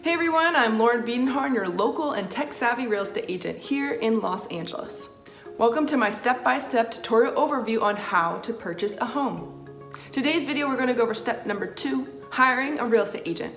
Hey everyone, I'm Lauren Biedenhorn, your local and tech-savvy real estate agent here in Los Angeles. Welcome to my step-by-step tutorial overview on how to purchase a home. Today's video, we're going to go over step number 2, hiring a real estate agent.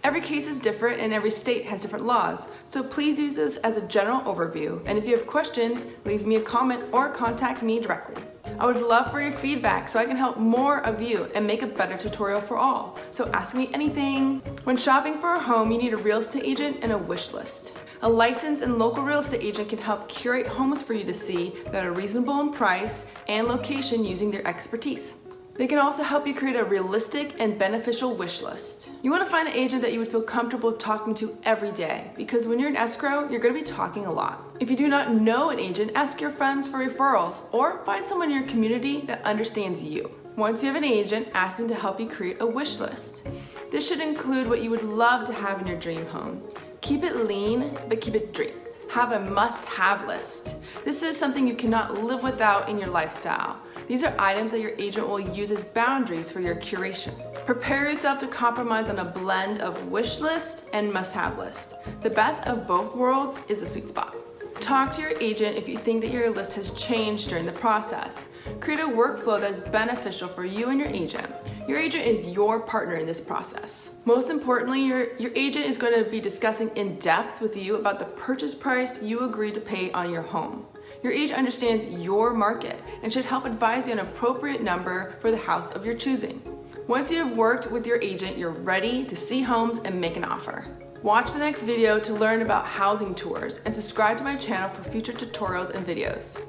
Every case is different and every state has different laws, so please use this as a general overview. And if you have questions, leave me a comment or contact me directly. I would love for your feedback so I can help more of you and make a better tutorial for all. So ask me anything. When shopping for a home, you need a real estate agent and a wish list. A licensed and local real estate agent can help curate homes for you to see that are reasonable in price and location using their expertise. They can also help you create a realistic and beneficial wish list. You want to find an agent that you would feel comfortable talking to every day, because when you're in escrow, you're going to be talking a lot. If you do not know an agent, ask your friends for referrals or find someone in your community that understands you. Once you have an agent, ask them to help you create a wish list. This should include what you would love to have in your dream home. Keep it lean, but keep it dream. Have a must-have list. This is something you cannot live without in your lifestyle. These are items that your agent will use as boundaries for your curation. Prepare yourself to compromise on a blend of wish list and must-have list. The best of both worlds is the sweet spot. Talk to your agent if you think that your list has changed during the process. Create a workflow that is beneficial for you and your agent. Your agent is your partner in this process. Most importantly, your agent is going to be discussing in depth with you about the purchase price you agreed to pay on your home. Your agent understands your market and should help advise you on an appropriate number for the house of your choosing. Once you have worked with your agent, you're ready to see homes and make an offer. Watch the next video to learn about housing tours and subscribe to my channel for future tutorials and videos.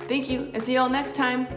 Thank you, and see you all next time.